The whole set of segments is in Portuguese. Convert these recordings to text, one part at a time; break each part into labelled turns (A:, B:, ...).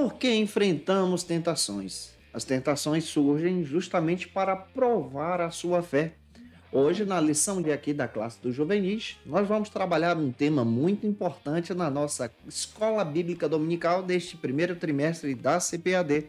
A: Por que enfrentamos tentações? As tentações surgem justamente para provar a sua fé. Hoje, na lição de aqui da classe do Juvenis, nós vamos trabalhar um tema muito importante na nossa Escola Bíblica Dominical deste primeiro trimestre da CPAD.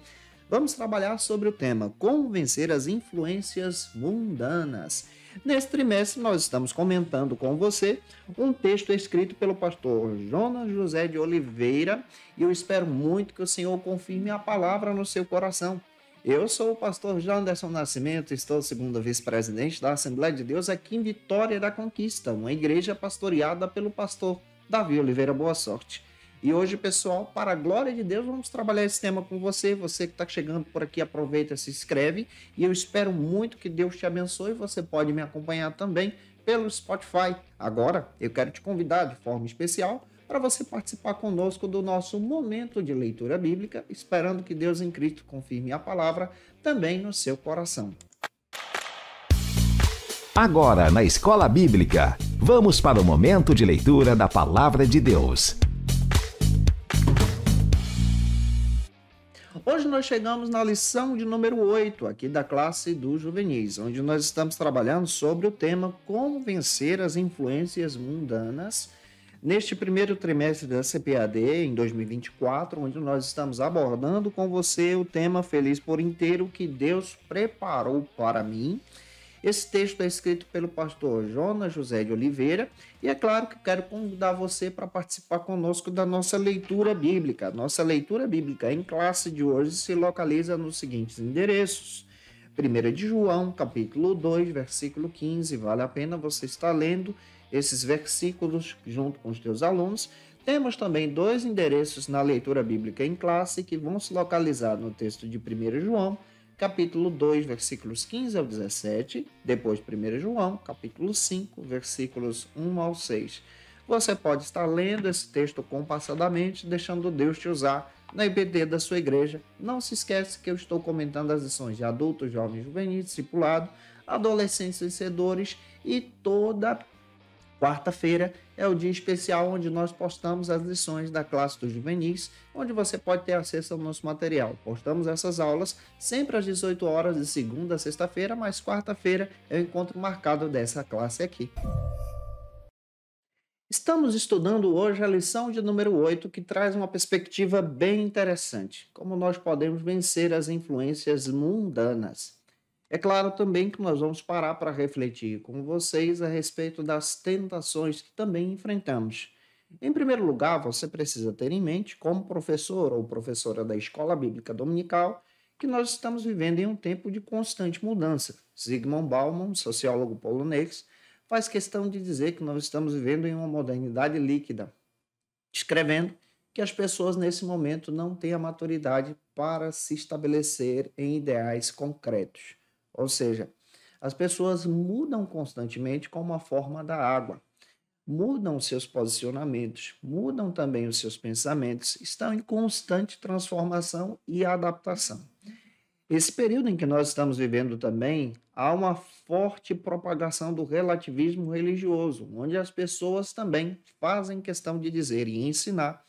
A: Vamos trabalhar sobre o tema Como Vencer as Influências Mundanas. Nesse trimestre, nós estamos comentando com você um texto escrito pelo pastor Jonas José de Oliveira e eu espero muito que o Senhor confirme a palavra no seu coração. Eu sou o pastor Janderson Nascimento, estou segundo vice-presidente da Assembleia de Deus aqui em Vitória da Conquista, uma igreja pastoreada pelo pastor Davi Oliveira Boa Sorte. E hoje, pessoal, para a glória de Deus, vamos trabalhar esse tema com você. Você que está chegando por aqui, aproveita, se inscreve. E eu espero muito que Deus te abençoe. Você pode me acompanhar também pelo Spotify. Agora, eu quero te convidar de forma especial para você participar conosco do nosso momento de leitura bíblica, esperando que Deus em Cristo confirme a palavra também no seu coração.
B: Agora, na Escola Bíblica, vamos para o momento de leitura da Palavra de Deus.
A: Hoje nós chegamos na lição de número 8, aqui da classe do Juvenis, onde nós estamos trabalhando sobre o tema Como Vencer as Influências Mundanas, neste primeiro trimestre da CPAD, em 2024, onde nós estamos abordando com você o tema Feliz por Inteiro que Deus preparou para mim. Esse texto é escrito pelo pastor Jonas José de Oliveira e é claro que quero convidar você para participar conosco da nossa leitura bíblica. Nossa leitura bíblica em classe de hoje se localiza nos seguintes endereços. 1 de João, capítulo 2, versículo 15. Vale a pena você estar lendo esses versículos junto com os teus alunos. Temos também dois endereços na leitura bíblica em classe que vão se localizar no texto de 1 João, capítulo 2, versículos 15 ao 17, depois 1 João, capítulo 5, versículos 1 ao 6. Você pode estar lendo esse texto compassadamente, deixando Deus te usar na IBD da sua igreja. Não se esquece que eu estou comentando as lições de adultos, jovens, juvenis, discipulado, adolescentes vencedores e toda quarta-feira é o dia especial onde nós postamos as lições da classe dos juvenis, onde você pode ter acesso ao nosso material. Postamos essas aulas sempre às 18 horas de segunda a sexta-feira, mas quarta-feira é o encontro marcado dessa classe aqui. Estamos estudando hoje a lição de número 8, que traz uma perspectiva bem interessante. Como nós podemos vencer as influências mundanas. É claro também que nós vamos parar para refletir com vocês a respeito das tentações que também enfrentamos. Em primeiro lugar, você precisa ter em mente, como professor ou professora da Escola Bíblica Dominical, que nós estamos vivendo em um tempo de constante mudança. Zygmunt Bauman, sociólogo polonês, faz questão de dizer que nós estamos vivendo em uma modernidade líquida, descrevendo que as pessoas nesse momento não têm a maturidade para se estabelecer em ideais concretos. Ou seja, as pessoas mudam constantemente como a forma da água, mudam seus posicionamentos, mudam também os seus pensamentos, estão em constante transformação e adaptação. Esse período em que nós estamos vivendo também, há uma forte propagação do relativismo religioso, onde as pessoas também fazem questão de dizer e ensinar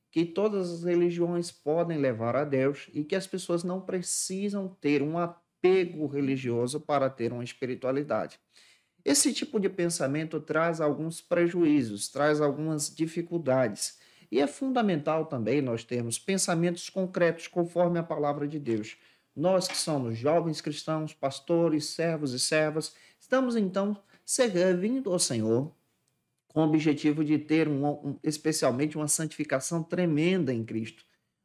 A: que todas as religiões podem levar a Deus e que as pessoas não precisam ter um apego religioso para ter uma espiritualidade. Esse tipo de pensamento traz alguns prejuízos, traz algumas dificuldades. E é fundamental também nós termos pensamentos concretos conforme a palavra de Deus. Nós que somos jovens cristãos, pastores, servos e servas, estamos então servindo ao Senhor com o objetivo de ter especialmente uma santificação tremenda em Cristo.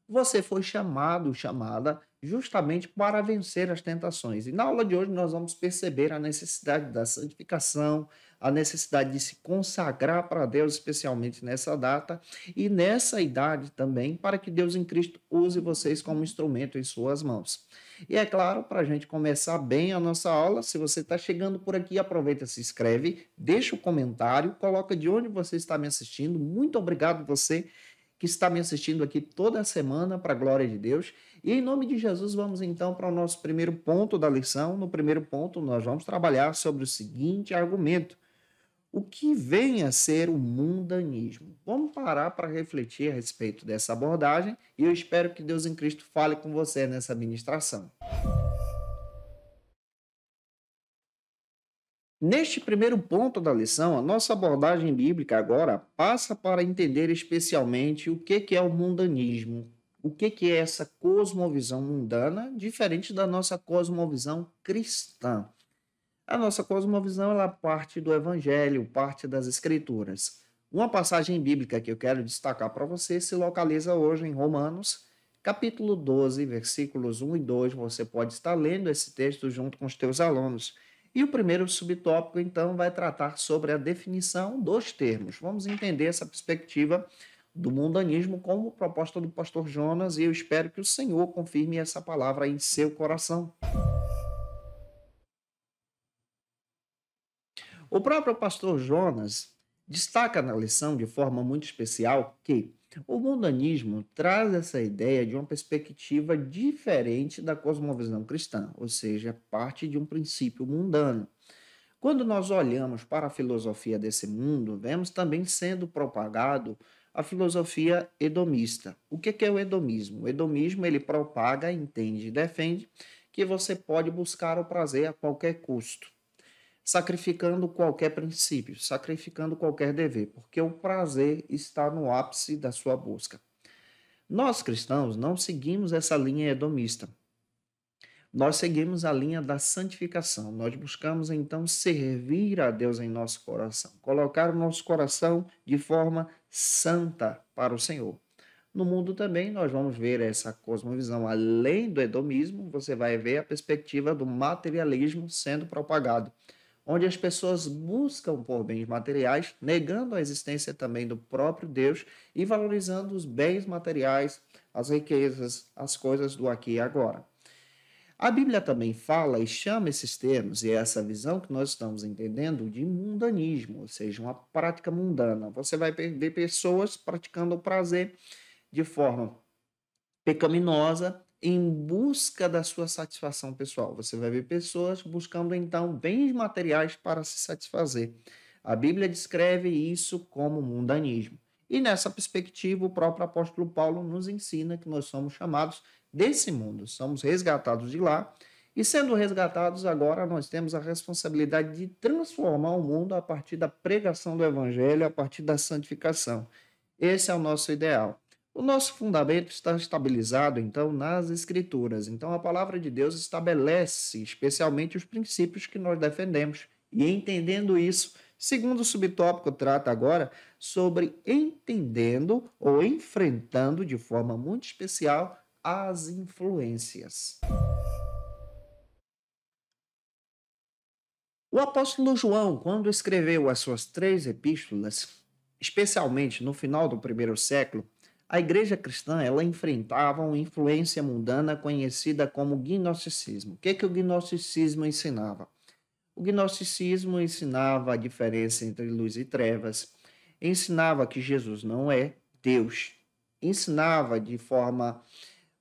A: Você foi chamada justamente para vencer as tentações. E na aula de hoje nós vamos perceber a necessidade da santificação, a necessidade de se consagrar para Deus, especialmente nessa data e nessa idade também, para que Deus em Cristo use vocês como instrumento em suas mãos. E é claro, para a gente começar bem a nossa aula, se você está chegando por aqui, aproveita, se inscreve, deixa o comentário, coloca de onde você está me assistindo. Muito obrigado você que está me assistindo aqui toda semana, para a glória de Deus. E em nome de Jesus, vamos então para o nosso primeiro ponto da lição. No primeiro ponto, nós vamos trabalhar sobre o seguinte argumento: o que vem a ser o mundanismo. Vamos parar para refletir a respeito dessa abordagem e eu espero que Deus em Cristo fale com você nessa ministração. Neste primeiro ponto da lição, a nossa abordagem bíblica agora passa para entender especialmente o que é o mundanismo, o que é essa cosmovisão mundana, diferente da nossa cosmovisão cristã. A nossa cosmovisão ela parte do Evangelho, parte das Escrituras. Uma passagem bíblica que eu quero destacar para você se localiza hoje em Romanos, capítulo 12, versículos 1 e 2. Você pode estar lendo esse texto junto com os teus alunos. E o primeiro subtópico, então, vai tratar sobre a definição dos termos. Vamos entender essa perspectiva do mundanismo como proposta do pastor Jonas e eu espero que o Senhor confirme essa palavra em seu coração. O próprio pastor Jonas destaca na lição de forma muito especial que o mundanismo traz essa ideia de uma perspectiva diferente da cosmovisão cristã, ou seja, parte de um princípio mundano. Quando nós olhamos para a filosofia desse mundo, vemos também sendo propagado a filosofia edomista. O que é o edomismo? O edomismo ele propaga, entende e defende que você pode buscar o prazer a qualquer custo, sacrificando qualquer princípio, sacrificando qualquer dever, porque o prazer está no ápice da sua busca. Nós cristãos não seguimos essa linha edomista. Nós seguimos a linha da santificação. Nós buscamos então servir a Deus em nosso coração, colocar o nosso coração de forma santa para o Senhor. No mundo também nós vamos ver essa cosmovisão. Além do edomismo, você vai ver a perspectiva do materialismo sendo propagado, onde as pessoas buscam por bens materiais, negando a existência também do próprio Deus e valorizando os bens materiais, as riquezas, as coisas do aqui e agora. A Bíblia também fala e chama esses termos e essa visão que nós estamos entendendo de mundanismo, ou seja, uma prática mundana. Você vai ver pessoas praticando o prazer de forma pecaminosa, em busca da sua satisfação pessoal. Você vai ver pessoas buscando, então, bens materiais para se satisfazer. A Bíblia descreve isso como mundanismo. E nessa perspectiva, o próprio apóstolo Paulo nos ensina que nós somos chamados desse mundo, somos resgatados de lá, e sendo resgatados agora, nós temos a responsabilidade de transformar o mundo a partir da pregação do Evangelho, a partir da santificação. Esse é o nosso ideal. O nosso fundamento está estabilizado, então, nas Escrituras. Então, a palavra de Deus estabelece especialmente os princípios que nós defendemos. E entendendo isso, segundo o subtópico trata agora sobre entendendo ou enfrentando de forma muito especial as influências. O apóstolo João, quando escreveu as suas 3 epístolas, especialmente no final do primeiro século, a igreja cristã ela enfrentava uma influência mundana conhecida como gnosticismo. O que o gnosticismo ensinava? O gnosticismo ensinava a diferença entre luz e trevas, ensinava que Jesus não é Deus, ensinava de forma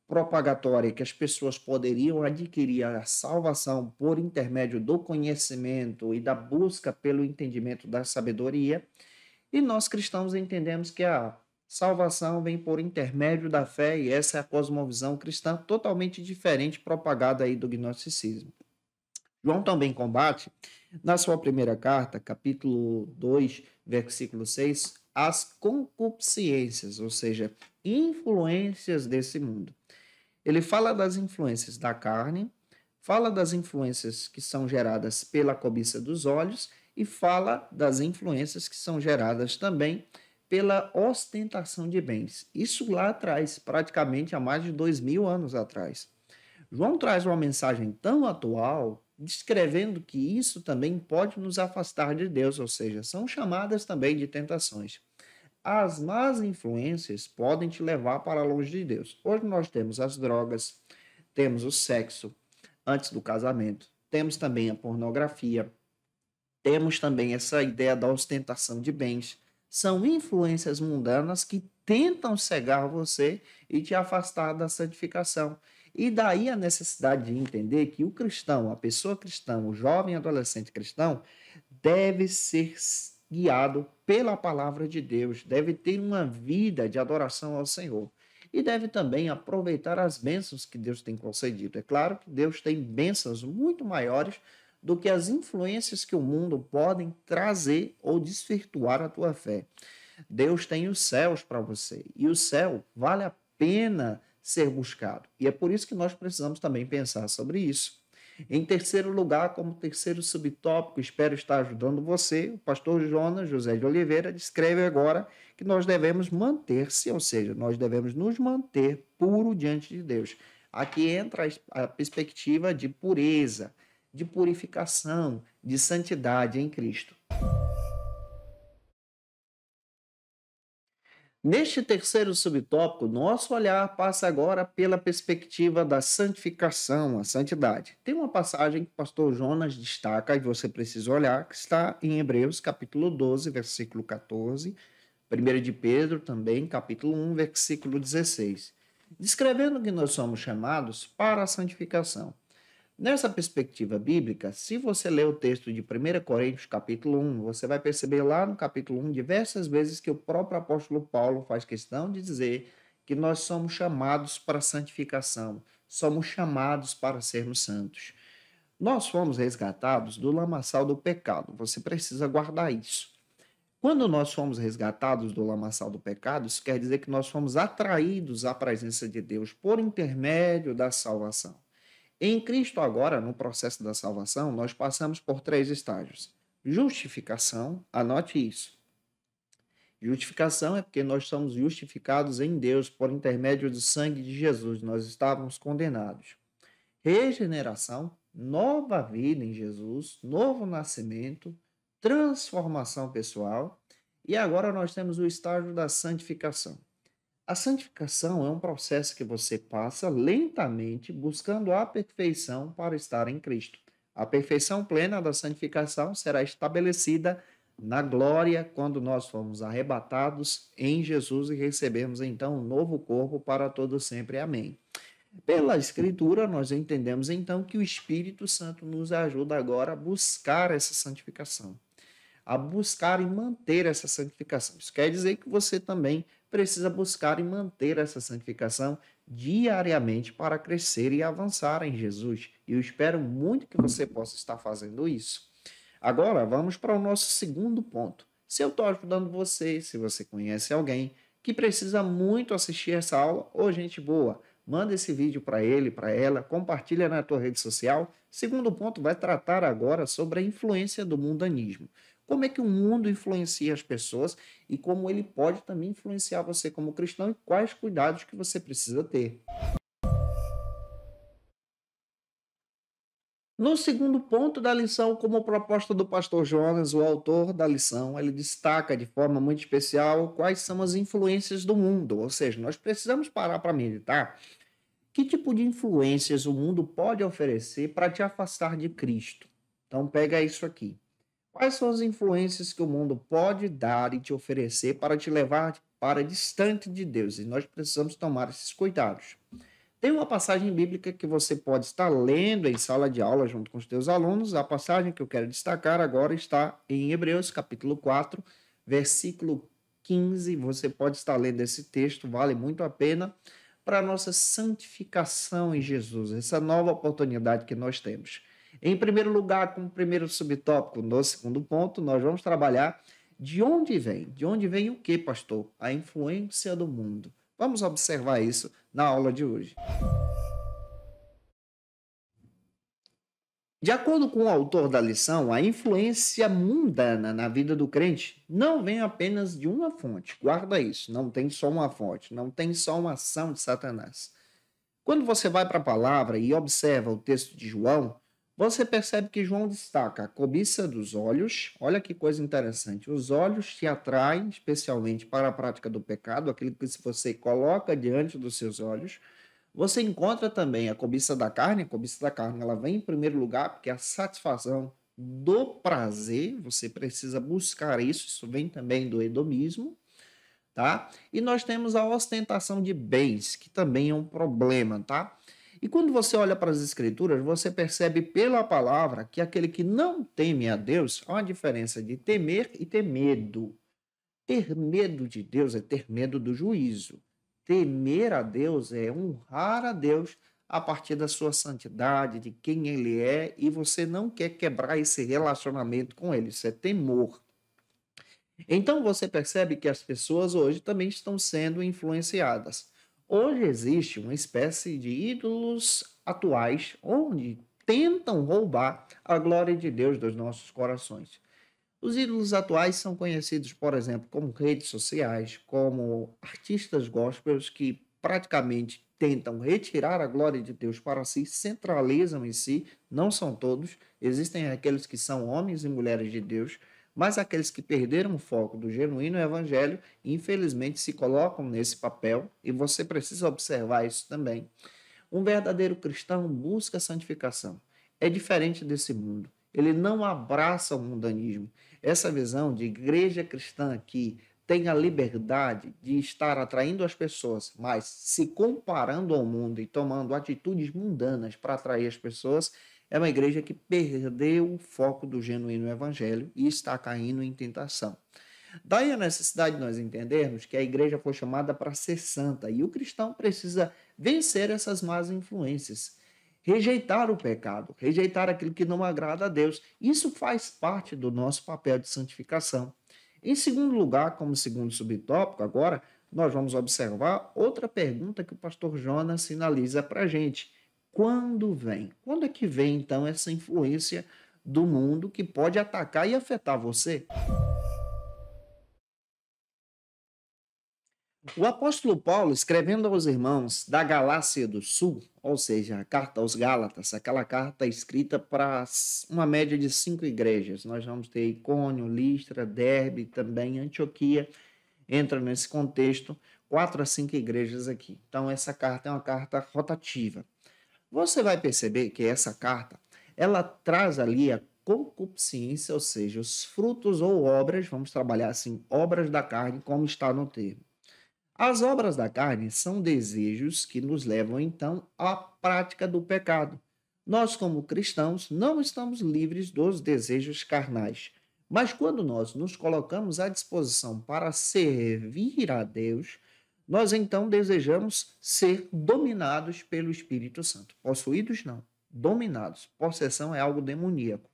A: propagatória que as pessoas poderiam adquirir a salvação por intermédio do conhecimento e da busca pelo entendimento da sabedoria, e nós cristãos entendemos que a salvação vem por intermédio da fé, e essa é a cosmovisão cristã totalmente diferente propagada aí do gnosticismo. João também combate, na sua primeira carta, capítulo 2, versículo 6, as concupiscências, ou seja, influências desse mundo. Ele fala das influências da carne, fala das influências que são geradas pela cobiça dos olhos e fala das influências que são geradas também pela ostentação de bens. Isso lá atrás, praticamente há mais de 2000 anos atrás. João traz uma mensagem tão atual, descrevendo que isso também pode nos afastar de Deus, ou seja, são chamadas também de tentações. As más influências podem te levar para longe de Deus. Hoje nós temos as drogas, temos o sexo antes do casamento, temos também a pornografia, temos também essa ideia da ostentação de bens. São influências mundanas que tentam cegar você e te afastar da santificação. E daí a necessidade de entender que o cristão, a pessoa cristã, o jovem adolescente cristão, deve ser guiado pela palavra de Deus, deve ter uma vida de adoração ao Senhor e deve também aproveitar as bênçãos que Deus tem concedido. É claro que Deus tem bênçãos muito maiores do que as influências que o mundo podem trazer ou desvirtuar a tua fé. Deus tem os céus para você e o céu vale a pena ser buscado. E é por isso que nós precisamos também pensar sobre isso. Em terceiro lugar, como terceiro subtópico, espero estar ajudando você, o pastor Jonas José de Oliveira descreve agora que nós devemos manter-se, ou seja, nós devemos nos manter puro diante de Deus. Aqui entra a perspectiva de pureza, de purificação, de santidade em Cristo. Neste terceiro subtópico, nosso olhar passa agora pela perspectiva da santificação, a santidade. Tem uma passagem que o pastor Jonas destaca e você precisa olhar, que está em Hebreus, capítulo 12, versículo 14, 1 de Pedro também, capítulo 1, versículo 16, descrevendo que nós somos chamados para a santificação. Nessa perspectiva bíblica, se você ler o texto de 1 Coríntios, capítulo 1, você vai perceber lá no capítulo 1 diversas vezes que o próprio apóstolo Paulo faz questão de dizer que nós somos chamados para a santificação, somos chamados para sermos santos. Nós fomos resgatados do lamaçal do pecado, você precisa guardar isso. Quando nós fomos resgatados do lamaçal do pecado, isso quer dizer que nós fomos atraídos à presença de Deus por intermédio da salvação. Em Cristo agora, no processo da salvação, nós passamos por 3 estágios. Justificação, anote isso. Justificação é porque nós somos justificados em Deus por intermédio do sangue de Jesus. Nós estávamos condenados. Regeneração, nova vida em Jesus, novo nascimento, transformação pessoal. E agora nós temos o estágio da santificação. A santificação é um processo que você passa lentamente buscando a perfeição para estar em Cristo. A perfeição plena da santificação será estabelecida na glória quando nós formos arrebatados em Jesus e recebemos então um novo corpo para todo sempre. Amém. Pela Escritura, nós entendemos então que o Espírito Santo nos ajuda agora a buscar essa santificação, a buscar e manter essa santificação. Isso quer dizer que você também precisa buscar e manter essa santificação diariamente para crescer e avançar em Jesus. E eu espero muito que você possa estar fazendo isso. Agora, vamos para o nosso segundo ponto. Se eu estou ajudando você, se você conhece alguém que precisa muito assistir essa aula, ô gente boa, manda esse vídeo para ele, para ela, compartilha na tua rede social. Segundo ponto vai tratar agora sobre a influência do mundanismo. Como é que o mundo influencia as pessoas e como ele pode também influenciar você como cristão e quais cuidados que você precisa ter. No segundo ponto da lição, como proposta do pastor Jonas, o autor da lição, ele destaca de forma muito especial quais são as influências do mundo, ou seja, nós precisamos parar para meditar que tipo de influências o mundo pode oferecer para te afastar de Cristo. Então pega isso aqui. Quais são as influências que o mundo pode dar e te oferecer para te levar para distante de Deus? E nós precisamos tomar esses cuidados. Tem uma passagem bíblica que você pode estar lendo em sala de aula junto com os teus alunos. A passagem que eu quero destacar agora está em Hebreus, capítulo 4, versículo 15. Você pode estar lendo esse texto, vale muito a pena para a nossa santificação em Jesus, essa nova oportunidade que nós temos. Em primeiro lugar, como primeiro subtópico, no segundo ponto, nós vamos trabalhar de onde vem. De onde vem o que, pastor? A influência do mundo. Vamos observar isso na aula de hoje. De acordo com o autor da lição, a influência mundana na vida do crente não vem apenas de uma fonte. Guarda isso, não tem só uma fonte, não tem só uma ação de Satanás. Quando você vai para a palavra e observa o texto de João, você percebe que João destaca a cobiça dos olhos. Olha que coisa interessante. Os olhos te atraem especialmente para a prática do pecado, aquilo que você coloca diante dos seus olhos. Você encontra também a cobiça da carne. A cobiça da carne ela vem em primeiro lugar porque é a satisfação do prazer. Você precisa buscar isso. Isso vem também do hedonismo. Tá? E nós temos a ostentação de bens, que também é um problema, tá? E quando você olha para as Escrituras, você percebe pela palavra que aquele que não teme a Deus, há uma diferença de temer e ter medo. Ter medo de Deus é ter medo do juízo. Temer a Deus é honrar a Deus a partir da sua santidade, de quem Ele é, e você não quer quebrar esse relacionamento com Ele. Isso é temor. Então você percebe que as pessoas hoje também estão sendo influenciadas. Hoje existe uma espécie de ídolos atuais onde tentam roubar a glória de Deus dos nossos corações. Os ídolos atuais são conhecidos, por exemplo, como redes sociais, como artistas gospels que praticamente tentam retirar a glória de Deus para si, centralizam em si, não são todos, existem aqueles que são homens e mulheres de Deus, mas aqueles que perderam o foco do genuíno evangelho, infelizmente se colocam nesse papel, e você precisa observar isso também. Um verdadeiro cristão busca santificação. É diferente desse mundo. Ele não abraça o mundanismo. Essa visão de igreja cristã que tem a liberdade de estar atraindo as pessoas, mas se comparando ao mundo e tomando atitudes mundanas para atrair as pessoas, é uma igreja que perdeu o foco do genuíno evangelho e está caindo em tentação. Daí a necessidade de nós entendermos que a igreja foi chamada para ser santa e o cristão precisa vencer essas más influências, rejeitar o pecado, rejeitar aquilo que não agrada a Deus. Isso faz parte do nosso papel de santificação. Em segundo lugar, como segundo subtópico, agora nós vamos observar outra pergunta que o pastor Jonas sinaliza para a gente. Quando vem? Quando é que vem, então, essa influência do mundo que pode atacar e afetar você? O apóstolo Paulo, escrevendo aos irmãos da Galácia do Sul, ou seja, a carta aos Gálatas, aquela carta escrita para uma média de 5 igrejas. Nós vamos ter Icônio, Listra, Derbe, também Antioquia, entra nesse contexto, 4 a 5 igrejas aqui. Então, essa carta é uma carta rotativa. Você vai perceber que essa carta, ela traz ali a concupiscência, ou seja, os frutos ou obras, vamos trabalhar assim, obras da carne, como está no termo. As obras da carne são desejos que nos levam, então, à prática do pecado. Nós, como cristãos, não estamos livres dos desejos carnais. Mas quando nós nos colocamos à disposição para servir a Deus, nós então desejamos ser dominados pelo Espírito Santo. Possuídos, não. Dominados. Possessão é algo demoníaco.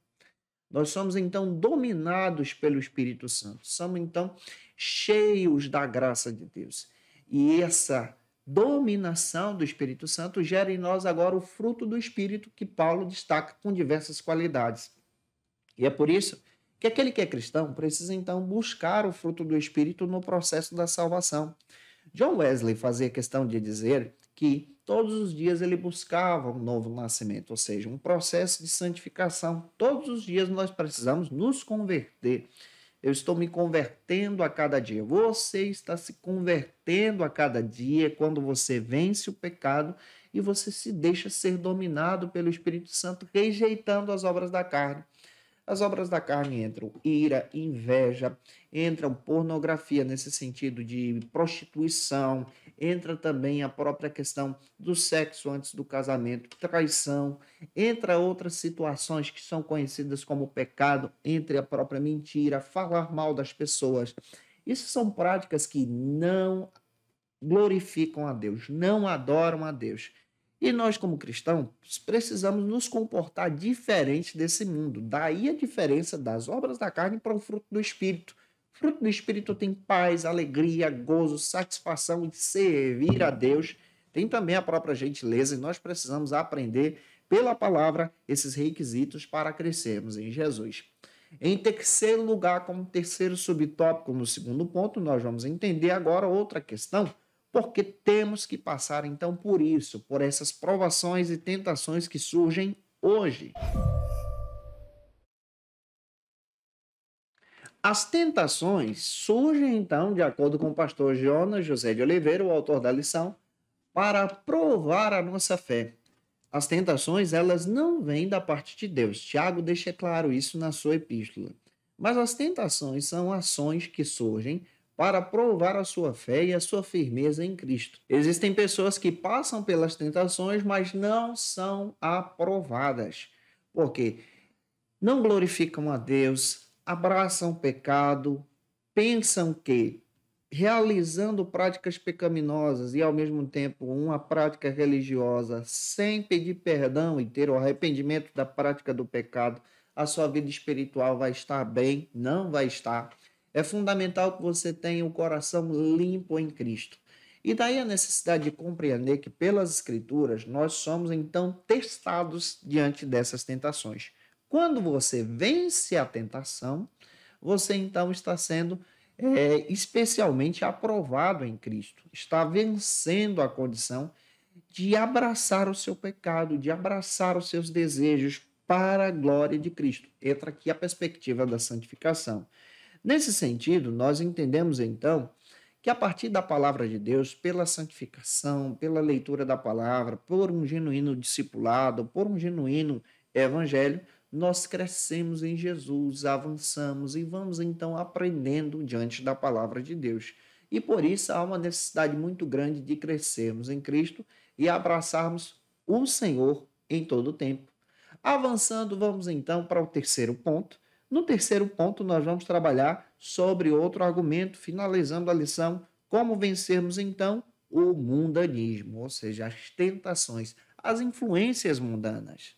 A: Nós somos então dominados pelo Espírito Santo. Somos então cheios da graça de Deus. E essa dominação do Espírito Santo gera em nós agora o fruto do Espírito que Paulo destaca com diversas qualidades. E é por isso que aquele que é cristão precisa então buscar o fruto do Espírito no processo da salvação. John Wesley fazia questão de dizer que todos os dias ele buscava um novo nascimento, ou seja, um processo de santificação. Todos os dias nós precisamos nos converter. Eu estou me convertendo a cada dia. Você está se convertendo a cada dia quando você vence o pecado e você se deixa ser dominado pelo Espírito Santo, rejeitando as obras da carne. As obras da carne entram ira, inveja, entram pornografia nesse sentido de prostituição, entra também a própria questão do sexo antes do casamento, traição, entra outras situações que são conhecidas como pecado, entre a própria mentira, falar mal das pessoas. Isso são práticas que não glorificam a Deus, não adoram a Deus. E nós, como cristãos, precisamos nos comportar diferente desse mundo. Daí a diferença das obras da carne para o fruto do Espírito. O fruto do Espírito tem paz, alegria, gozo, satisfação de servir a Deus. Tem também a própria gentileza e nós precisamos aprender pela palavra esses requisitos para crescermos em Jesus. Em terceiro lugar, como terceiro subtópico no segundo ponto, nós vamos entender agora outra questão, porque temos que passar então por isso, por essas provações e tentações que surgem hoje. As tentações surgem então, de acordo com o pastor Jonas José de Oliveira, o autor da lição, para provar a nossa fé. As tentações, elas não vêm da parte de Deus. Tiago deixa claro isso na sua epístola. Mas as tentações são ações que surgem para provar a sua fé e a sua firmeza em Cristo. Existem pessoas que passam pelas tentações, mas não são aprovadas, porque não glorificam a Deus, abraçam o pecado, pensam que realizando práticas pecaminosas e ao mesmo tempo uma prática religiosa sem pedir perdão e ter o arrependimento da prática do pecado, a sua vida espiritual vai estar bem, não vai estar. É fundamental que você tenha o coração limpo em Cristo. E daí a necessidade de compreender que pelas Escrituras nós somos então testados diante dessas tentações. Quando você vence a tentação, você então está sendo especialmente aprovado em Cristo. Está vencendo a condição de abraçar o seu pecado, de abraçar os seus desejos para a glória de Cristo. Entra aqui a perspectiva da santificação. Nesse sentido, nós entendemos então que a partir da palavra de Deus, pela santificação, pela leitura da palavra, por um genuíno discipulado, por um genuíno evangelho, nós crescemos em Jesus, avançamos e vamos então aprendendo diante da palavra de Deus. E por isso há uma necessidade muito grande de crescermos em Cristo e abraçarmos o Senhor em todo o tempo. Avançando, vamos então para o terceiro ponto. No terceiro ponto, nós vamos trabalhar sobre outro argumento, finalizando a lição, como vencermos então o mundanismo, ou seja, as tentações, as influências mundanas.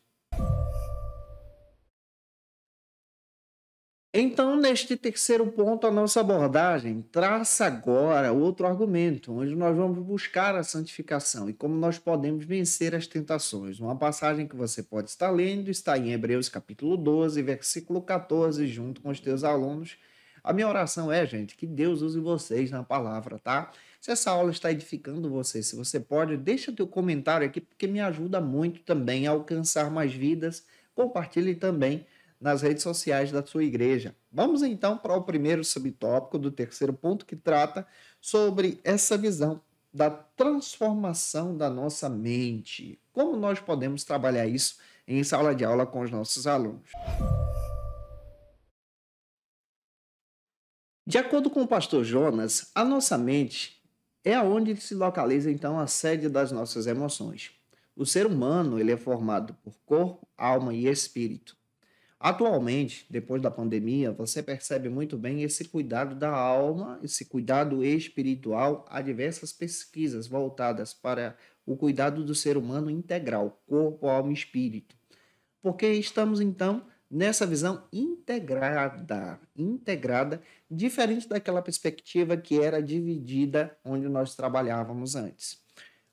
A: Então, neste terceiro ponto, a nossa abordagem traça agora outro argumento, onde nós vamos buscar a santificação e como nós podemos vencer as tentações. Uma passagem que você pode estar lendo está em Hebreus capítulo 12, versículo 14, junto com os teus alunos. A minha oração é, gente, que Deus use vocês na palavra, tá? Se essa aula está edificando você, se você pode, deixa teu comentário aqui, porque me ajuda muito também a alcançar mais vidas. Compartilhe também nas redes sociais da sua igreja. Vamos então para o primeiro subtópico do terceiro ponto, que trata sobre essa visão da transformação da nossa mente. Como nós podemos trabalhar isso em sala de aula com os nossos alunos? De acordo com o pastor Jonas, a nossa mente é aonde se localiza então a sede das nossas emoções. O ser humano ele é formado por corpo, alma e espírito. Atualmente, depois da pandemia, você percebe muito bem esse cuidado da alma, esse cuidado espiritual. Há diversas pesquisas voltadas para o cuidado do ser humano integral, corpo, alma e espírito. Porque estamos, então, nessa visão integrada, diferente daquela perspectiva que era dividida onde nós trabalhávamos antes.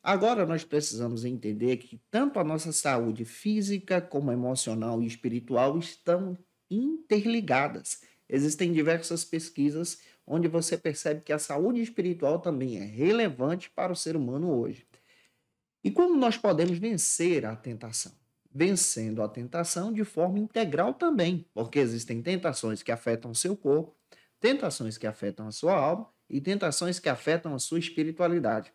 A: Agora nós precisamos entender que tanto a nossa saúde física como emocional e espiritual estão interligadas. Existem diversas pesquisas onde você percebe que a saúde espiritual também é relevante para o ser humano hoje. E como nós podemos vencer a tentação? Vencendo a tentação de forma integral também, porque existem tentações que afetam o seu corpo, tentações que afetam a sua alma e tentações que afetam a sua espiritualidade.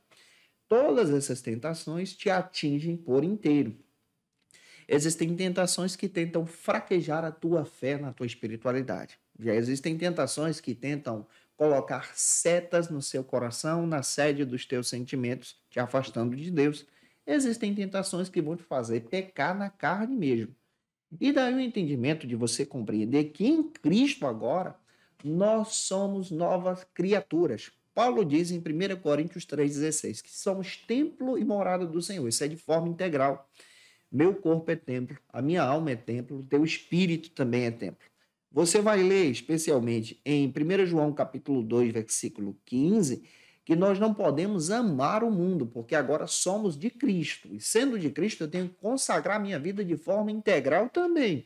A: Todas essas tentações te atingem por inteiro. Existem tentações que tentam fraquejar a tua fé na tua espiritualidade. Já existem tentações que tentam colocar setas no seu coração, na sede dos teus sentimentos, te afastando de Deus. Existem tentações que vão te fazer pecar na carne mesmo. E daí o entendimento de você compreender que em Cristo agora nós somos novas criaturas. Paulo diz em 1 Coríntios 3,16 que somos templo e morada do Senhor. Isso é de forma integral. Meu corpo é templo, a minha alma é templo, o teu espírito também é templo. Você vai ler especialmente em 1 João capítulo 2, versículo 15, que nós não podemos amar o mundo, porque agora somos de Cristo. E sendo de Cristo, eu tenho que consagrar minha vida de forma integral também.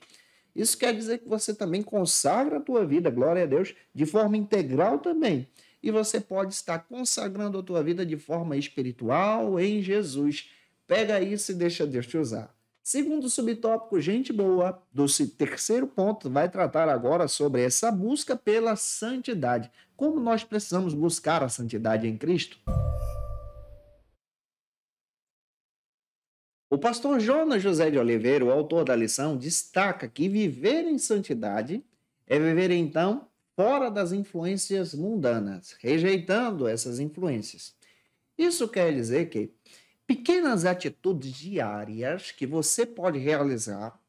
A: Isso quer dizer que você também consagra a tua vida, glória a Deus, de forma integral também. E você pode estar consagrando a tua vida de forma espiritual em Jesus. Pega isso e deixa Deus te usar. Segundo subtópico, gente boa, do terceiro ponto, vai tratar agora sobre essa busca pela santidade. Como nós precisamos buscar a santidade em Cristo? O pastor Jonas José de Oliveira, o autor da lição, destaca que viver em santidade é viver, então, fora das influências mundanas, rejeitando essas influências. Isso quer dizer que pequenas atitudes diárias que você pode realizar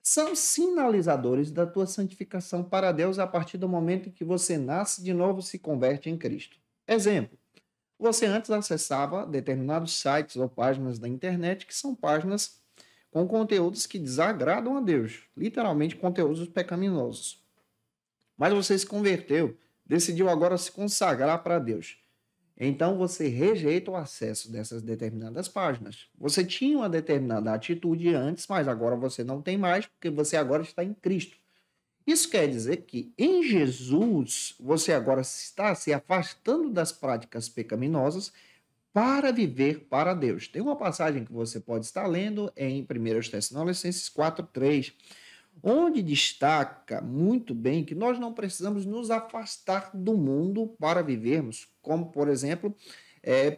A: são sinalizadores da tua santificação para Deus a partir do momento em que você nasce de novo e se converte em Cristo. Exemplo, você antes acessava determinados sites ou páginas da internet que são páginas com conteúdos que desagradam a Deus, literalmente conteúdos pecaminosos. Mas você se converteu, decidiu agora se consagrar para Deus. Então você rejeita o acesso dessas determinadas páginas. Você tinha uma determinada atitude antes, mas agora você não tem mais, porque você agora está em Cristo. Isso quer dizer que em Jesus você agora está se afastando das práticas pecaminosas para viver para Deus. Tem uma passagem que você pode estar lendo em 1 Tessalonicenses 4:3, onde destaca muito bem que nós não precisamos nos afastar do mundo para vivermos, como, por exemplo,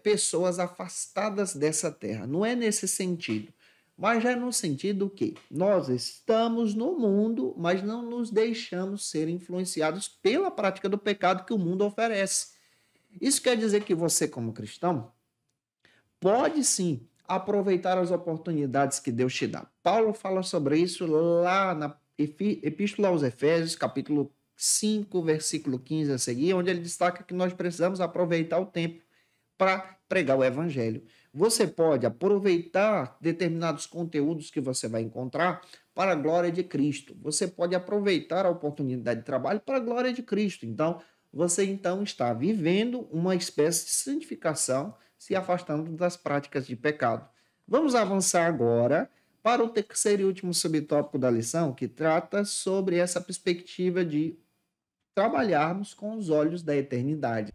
A: pessoas afastadas dessa terra. Não é nesse sentido, mas é no sentido que nós estamos no mundo, mas não nos deixamos ser influenciados pela prática do pecado que o mundo oferece. Isso quer dizer que você, como cristão, pode sim aproveitar as oportunidades que Deus te dá. Paulo fala sobre isso lá na Epístola aos Efésios, capítulo 5, versículo 15 a seguir, onde ele destaca que nós precisamos aproveitar o tempo para pregar o evangelho. Você pode aproveitar determinados conteúdos que você vai encontrar para a glória de Cristo. Você pode aproveitar a oportunidade de trabalho para a glória de Cristo. Então, você está vivendo uma espécie de santificação, se afastando das práticas de pecado. Vamos avançar agora para o terceiro e último subtópico da lição, que trata sobre essa perspectiva de trabalharmos com os olhos da eternidade.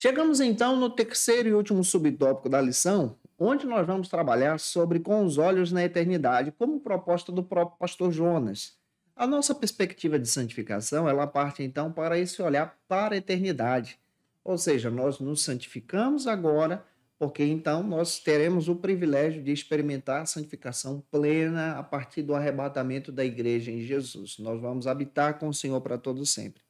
A: Chegamos então no terceiro e último subtópico da lição, onde nós vamos trabalhar sobre com os olhos na eternidade, como proposta do próprio pastor Jonas. A nossa perspectiva de santificação, ela parte então para esse olhar para a eternidade. Ou seja, nós nos santificamos agora, porque então nós teremos o privilégio de experimentar a santificação plena a partir do arrebatamento da igreja em Jesus. Nós vamos habitar com o Senhor para todo sempre.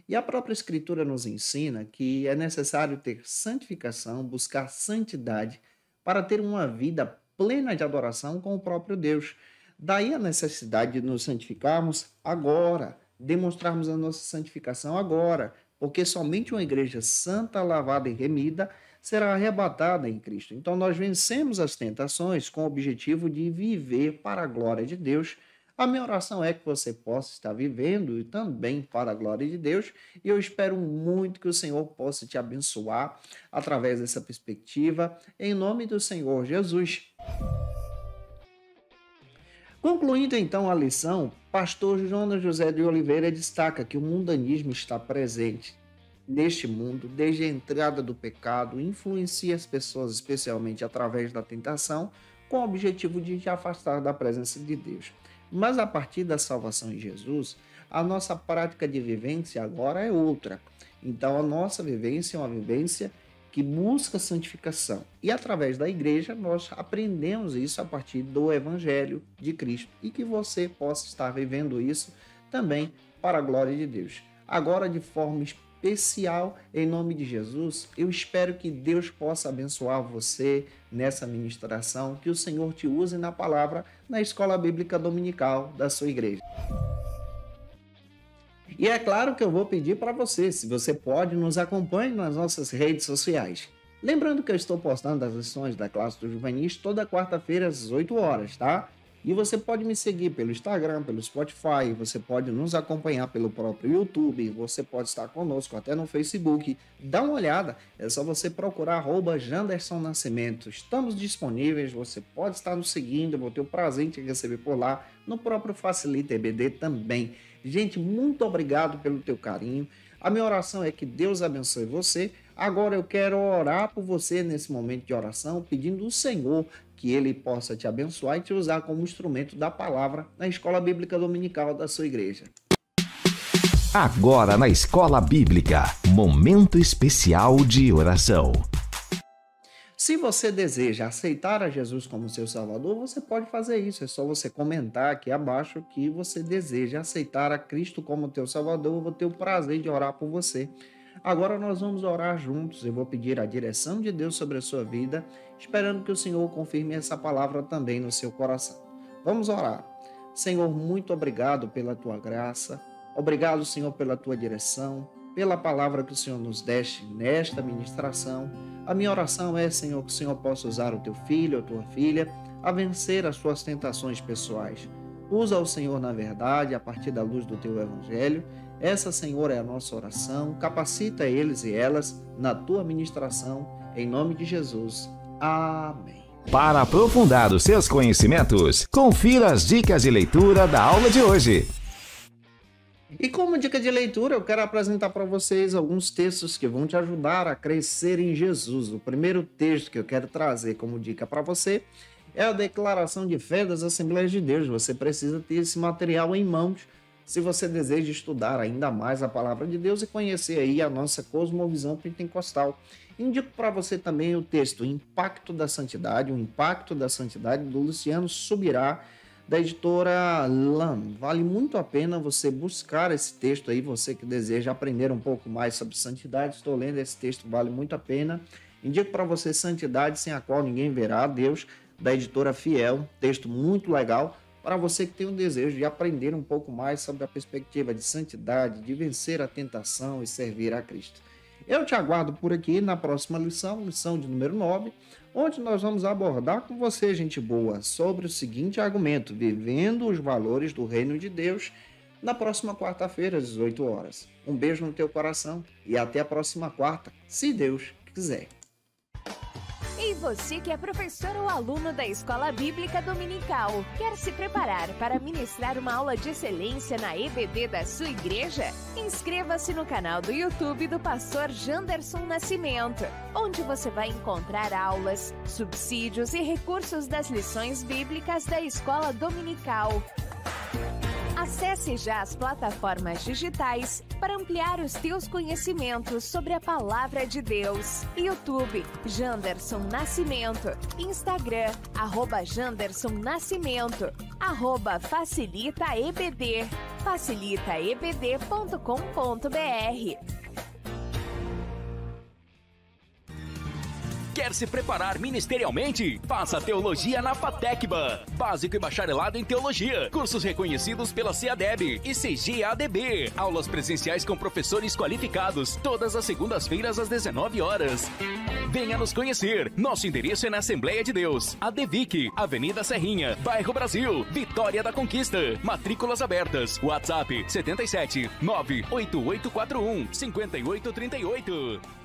A: E a própria Escritura nos ensina que é necessário ter santificação, buscar santidade, para ter uma vida plena de adoração com o próprio Deus. Daí a necessidade de nos santificarmos agora, demonstrarmos a nossa santificação agora, porque somente uma igreja santa, lavada e remida será arrebatada em Cristo. Então nós vencemos as tentações com o objetivo de viver para a glória de Deus. A minha oração é que você possa estar vivendo e também para a glória de Deus, e eu espero muito que o Senhor possa te abençoar através dessa perspectiva, em nome do Senhor Jesus. Concluindo então a lição, pastor Jonas José de Oliveira destaca que o mundanismo está presente neste mundo desde a entrada do pecado, influencia as pessoas especialmente através da tentação, com o objetivo de te afastar da presença de Deus. Mas a partir da salvação em Jesus, a nossa prática de vivência agora é outra. Então a nossa vivência é uma vivência que busca santificação. E através da igreja nós aprendemos isso a partir do Evangelho de Cristo. E que você possa estar vivendo isso também para a glória de Deus. Agora, de forma especial, em nome de Jesus, eu espero que Deus possa abençoar você nessa ministração, que o Senhor te use na palavra na escola bíblica dominical da sua igreja. E é claro que eu vou pedir para você, se você pode, nos acompanhe nas nossas redes sociais. Lembrando que eu estou postando as lições da classe do Juvenis toda quarta-feira às 18 horas, tá? E você pode me seguir pelo Instagram, pelo Spotify, você pode nos acompanhar pelo próprio YouTube, você pode estar conosco até no Facebook. Dá uma olhada, é só você procurar @Janderson Nascimento. Estamos disponíveis, você pode estar nos seguindo, eu vou ter o prazer de te receber por lá, no próprio Facilita EBD também. Gente, muito obrigado pelo teu carinho. A minha oração é que Deus abençoe você. Agora eu quero orar por você nesse momento de oração, pedindo ao Senhor que Ele possa te abençoar e te usar como instrumento da palavra na escola bíblica dominical da sua igreja.
B: Agora na Escola Bíblica, momento especial de oração.
A: Se você deseja aceitar a Jesus como seu Salvador, você pode fazer isso. É só você comentar aqui abaixo que você deseja aceitar a Cristo como teu Salvador. Eu vou ter o prazer de orar por você. Agora nós vamos orar juntos. Eu vou pedir a direção de Deus sobre a sua vida, esperando que o Senhor confirme essa palavra também no seu coração. Vamos orar. Senhor, muito obrigado pela tua graça. Obrigado, Senhor, pela tua direção, pela palavra que o Senhor nos deste nesta ministração. A minha oração é, Senhor, que o Senhor possa usar o teu filho ou tua filha a vencer as suas tentações pessoais. Usa o Senhor na verdade, a partir da luz do teu evangelho. Essa, Senhor, é a nossa oração. Capacita eles e elas na tua ministração, em nome de Jesus. Amém.
B: Para aprofundar os seus conhecimentos, confira as dicas de leitura da aula de hoje.
A: E como dica de leitura, eu quero apresentar para vocês alguns textos que vão te ajudar a crescer em Jesus. O primeiro texto que eu quero trazer como dica para você é a Declaração de Fé das Assembleias de Deus. Você precisa ter esse material em mãos se você deseja estudar ainda mais a Palavra de Deus e conhecer aí a nossa cosmovisão pentecostal. Indico para você também o texto O Impacto da Santidade do Luciano Subirá, da editora LAM. Vale muito a pena você buscar esse texto aí, você que deseja aprender um pouco mais sobre santidade. Estou lendo esse texto, vale muito a pena. Indico para você Santidade sem a qual ninguém verá, Deus, da editora Fiel. Texto muito legal para você que tem o desejo de aprender um pouco mais sobre a perspectiva de santidade, de vencer a tentação e servir a Cristo. Eu te aguardo por aqui na próxima lição de número 9, onde nós vamos abordar com você, gente boa, sobre o seguinte argumento: vivendo os valores do reino de Deus, na próxima quarta-feira, às 18 horas. Um beijo no teu coração e até a próxima quarta, se Deus quiser.
C: E você que é professor ou aluno da Escola Bíblica Dominical, quer se preparar para ministrar uma aula de excelência na EBD da sua igreja? Inscreva-se no canal do YouTube do pastor Janderson Nascimento, onde você vai encontrar aulas, subsídios e recursos das lições bíblicas da Escola Dominical. Acesse já as plataformas digitais para ampliar os teus conhecimentos sobre a Palavra de Deus. YouTube, Janderson Nascimento. Instagram, @Janderson Nascimento. @FacilitaEBD. facilitaebd.com.br.
D: Quer se preparar ministerialmente? Faça Teologia na FATECBA. Básico e bacharelado em Teologia. Cursos reconhecidos pela CEADEB e CGADB. Aulas presenciais com professores qualificados. Todas as segundas-feiras às 19 horas. Venha nos conhecer. Nosso endereço é na Assembleia de Deus. ADVIC, Avenida Serrinha, Bairro Brasil, Vitória da Conquista. Matrículas abertas. WhatsApp 77 98841 5838.